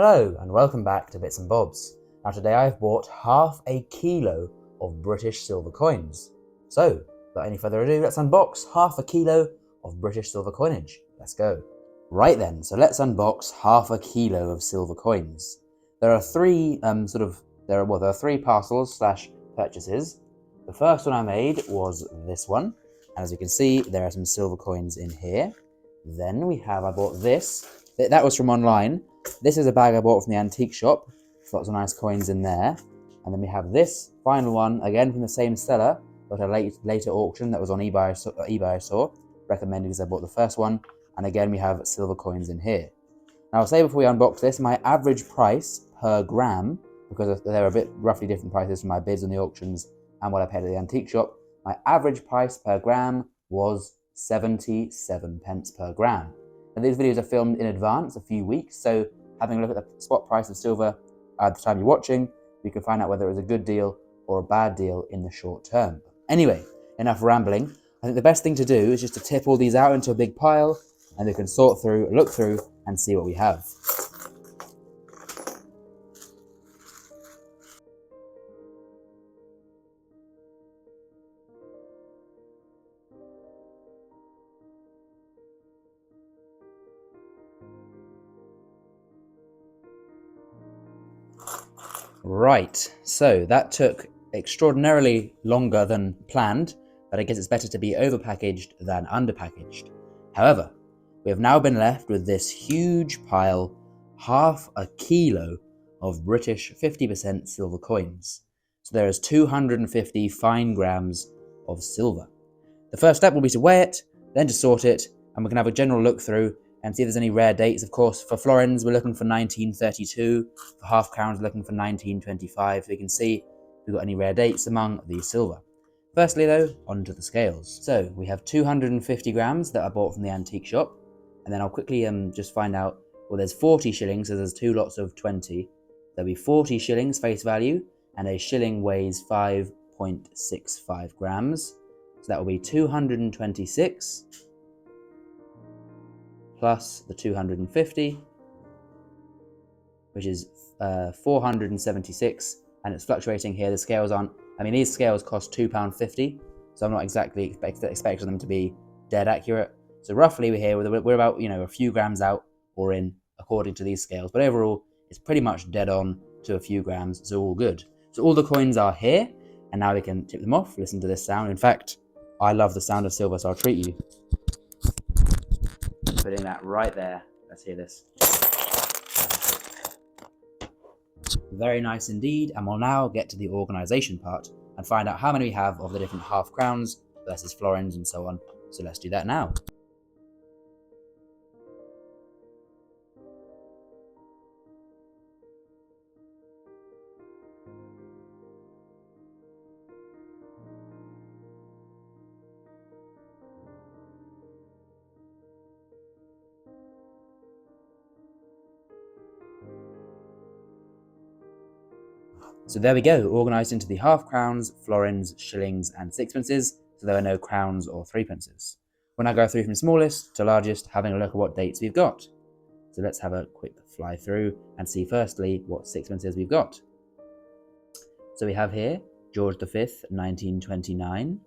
Hello and welcome back to Bits and Bobs. Now today I've bought half a kilo of British silver coins. So, without any further ado, let's unbox half a kilo of British silver coinage. Let's go. Right then, so let's unbox half a kilo of silver coins. There are three there are three parcels / purchases. The first one I made was this one. And as you can see, there are some silver coins in here. Then I bought this. That was from online. This is a bag I bought from the antique shop. There's lots of nice coins in there. And then we have this final one, again from the same seller, but a later auction that was on eBay I saw. Recommended because I bought the first one. And again, we have silver coins in here. Now, I'll say before we unbox this, my average price per gram, because there are a bit roughly different prices from my bids on the auctions and what I paid at the antique shop, my average price per gram was 77 pence per gram. And these videos are filmed in advance, a few weeks, so having a look at the spot price of silver at the time you're watching, you can find out whether it was a good deal or a bad deal in the short term. Anyway, enough rambling. I think the best thing to do is just to tip all these out into a big pile, and we can sort through, look through, and see what we have. Right, so that took extraordinarily longer than planned, but I guess it's better to be overpackaged than underpackaged. However, we have now been left with this huge pile, half a kilo of British 50% silver coins. So there is 250 fine grams of silver. The first step will be to weigh it, then to sort it, and we can have a general look through and see if there's any rare dates. Of course, for florins, we're looking for 1932. For half crowns, we're looking for 1925. So we can see if we've got any rare dates among the silver. Firstly, though, onto the scales. So we have 250 grams that I bought from the antique shop. And then I'll quickly just find out, well, there's 40 shillings, so there's two lots of 20. There'll be 40 shillings face value, and a shilling weighs 5.65 grams. So that will be 226 plus the 250, which is 476, and it's fluctuating here. The scales aren't, these scales cost £2.50, so I'm not exactly expecting them to be dead accurate. So roughly we're about, a few grams out or in according to these scales, but overall it's pretty much dead on to a few grams, so all good. So all the coins are here, and now we can tip them off. Listen to this sound. In fact, I love the sound of silver, so I'll treat you. Putting that right there. Let's hear this. Very nice indeed, and we'll now get to the organisation part and find out how many we have of the different half crowns versus florins and so on. So let's do that now. So there we go, organised into the half crowns, florins, shillings and sixpences, so there are no crowns or threepences. We'll now go through from smallest to largest, having a look at what dates we've got. So let's have a quick fly through and see firstly what sixpences we've got. So we have here George V, 1929,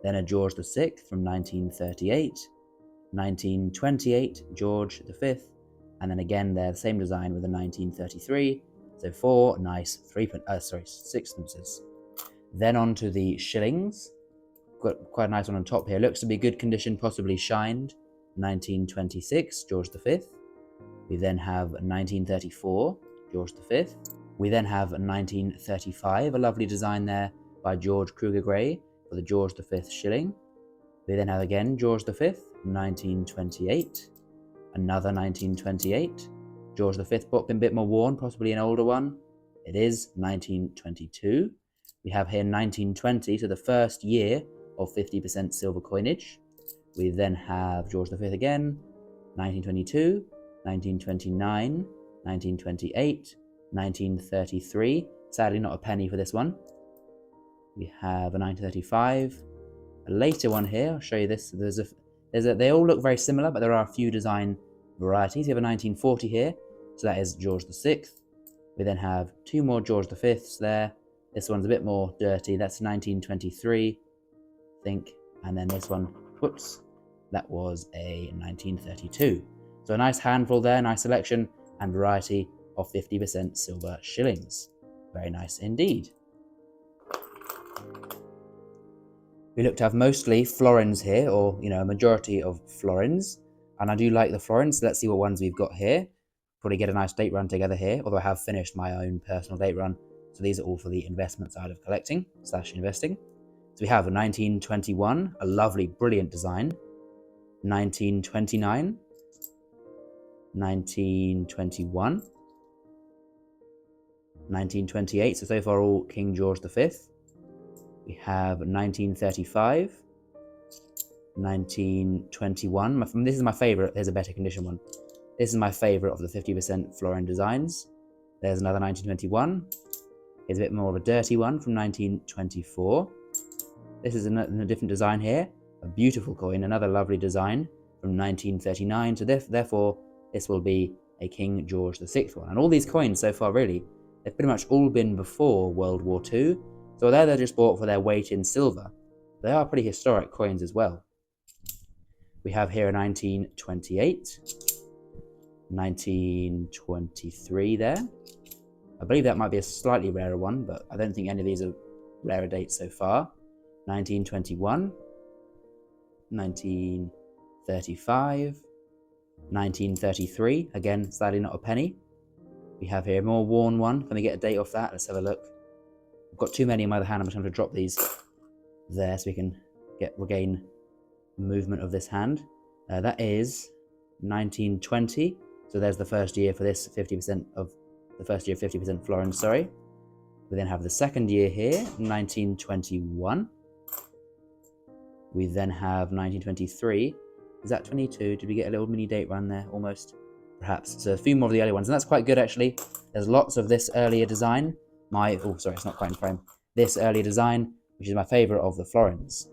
then a George VI from 1938, 1928 George V, and then again they're the same design with a 1933, so four nice sixpences. Then on to the shillings. Got quite a nice one on top here. Looks to be good condition, possibly shined. 1926 George V. We then have 1934 George V. We then have 1935, a lovely design there by George Kruger Gray for the George V shilling. We then have again George V, 1928, another 1928. George V book a bit more worn, possibly an older one. It is 1922. We have here 1920, so the first year of 50% silver coinage. We then have George V again, 1922, 1929, 1928, 1933. Sadly, not a penny for this one. We have a 1935, a later one here. I'll show you this. They all look very similar, but there are a few design varieties. We have a 1940 here. So that is George VI. We then have two more George V's there. This one's a bit more dirty. That's 1923, I think. And then this one, whoops, that was a 1932. So a nice handful there, nice selection and variety of 50% silver shillings. Very nice indeed. We look to have mostly florins here, or a majority of florins. And I do like the florins, so let's see what ones we've got here. Probably get a nice date run together here, although I have finished my own personal date run. So these are all for the investment side of collecting / investing. So we have a 1921, a lovely, brilliant design. 1929, 1921, 1928, so far all King George V. We have 1935, 1921. This is my favourite. There's a better condition one. This is my favourite of the 50% florin designs. There's another 1921. Here's a bit more of a dirty one from 1924. This is a different design here. A beautiful coin, another lovely design from 1939. So therefore, this will be a King George VI one. And all these coins so far, really, they've pretty much all been before World War II. So although they're just bought for their weight in silver, they are pretty historic coins as well. We have here a 1928, 1923 there. I believe that might be a slightly rarer one, but I don't think any of these are rarer dates so far. 1921, 1935, 1933, again, sadly not a penny. We have here a more worn one. Can we get a date off that? Let's have a look. I've got too many in my other hand. I'm just going to drop these there so we can regain movement of this hand. That is 1920. So there's the first year for this 50% of the first year 50% florin, sorry. We then have the second year here, 1921. We then have 1923. Is that 22? Did we get a little mini date run there? Almost, perhaps. So a few more of the early ones, and that's quite good actually. There's lots of this earlier design. It's not quite in frame. This earlier design, which is my favourite of the florins.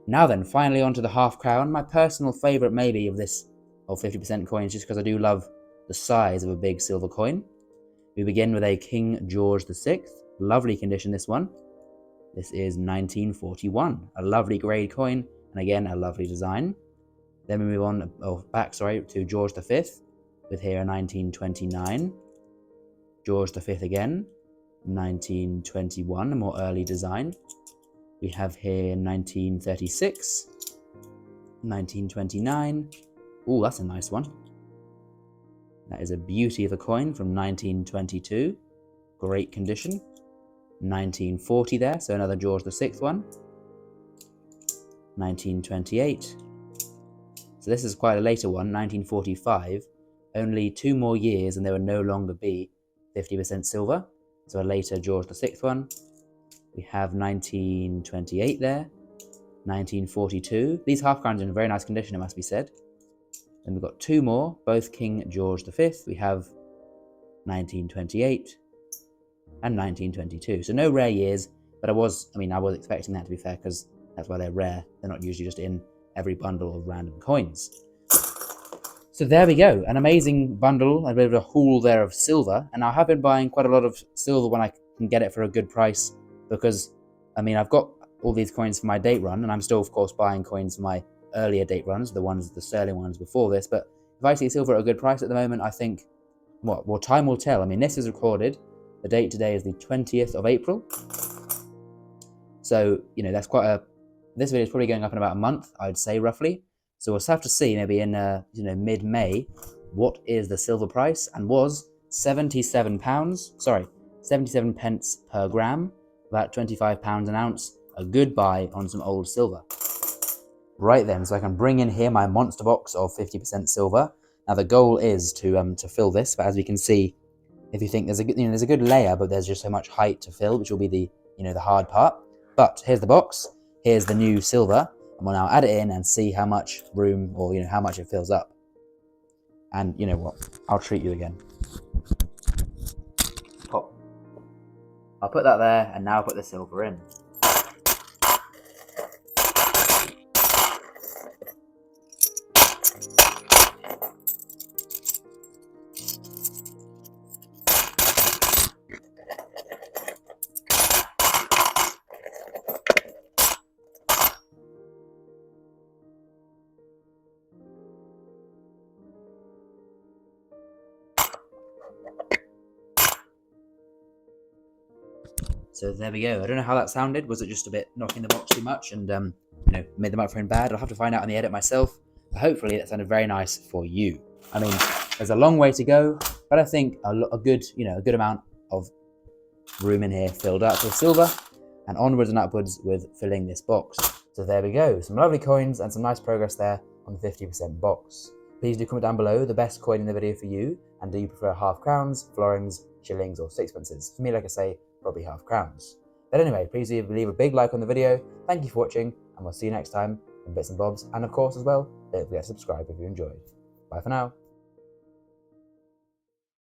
Now then, finally onto the half crown. My personal favourite maybe of 50% coins, just because I do love the size of a big silver coin. We begin with a King George VI. Lovely condition, this one. This is 1941. A lovely grade coin, and again, a lovely design. Then we move on, back to George V, with here a 1929. George V again, 1921, a more early design. We have here 1936, 1929. Oh, that's a nice one. That is a beauty of a coin from 1922. Great condition. 1940 there, so another George VI one. 1928. So this is quite a later one, 1945. Only 2 more years and there would no longer be 50% silver. So a later George VI one. We have 1928 there. 1942. These half crowns are in very nice condition, it must be said. Then we've got 2 more, both King George V. We have 1928 and 1922. So no rare years, but I was expecting that, to be fair, because that's why they're rare. They're not usually just in every bundle of random coins. So there we go, an amazing bundle, a bit of a haul there of silver. And I have been buying quite a lot of silver when I can get it for a good price, because I've got all these coins for my date run, and I'm still of course buying coins for my earlier date runs, the sterling ones before this. But if I see silver at a good price at the moment, I think, well, time will tell. This is recorded. The date today is the 20th of April. So, that's this video is probably going up in about a month, I'd say, roughly. So we'll have to see, maybe in, mid-May, what is the silver price, and was 77 pence per gram, about £25 an ounce, a good buy on some old silver. Right then, so I can bring in here my monster box of 50% silver. Now the goal is to fill this, but as we can see, if you think there's a good layer, but there's just so much height to fill, which will be the hard part. But here's the box, here's the new silver, and we'll now add it in and see how much room, or how much it fills up. And you know what? I'll treat you again. Pop. I'll put that there, and now I'll put the silver in. So there we go. I don't know how that sounded. Was it just a bit knocking the box too much and made the microphone bad? I'll have to find out on the edit myself. But hopefully that sounded very nice for you. I mean, there's a long way to go, but I think a good amount of room in here filled up with silver, and onwards and upwards with filling this box. So there we go. Some lovely coins and some nice progress there on the 50% box. Please do comment down below the best coin in the video for you, and do you prefer half crowns, florins, shillings, or sixpences? For me, like I say, probably half crowns. But anyway, please leave a big like on the video. Thank you for watching, and we'll see you next time on Bits and Bobs. And of course, as well, don't forget to subscribe if you enjoyed. Bye for now.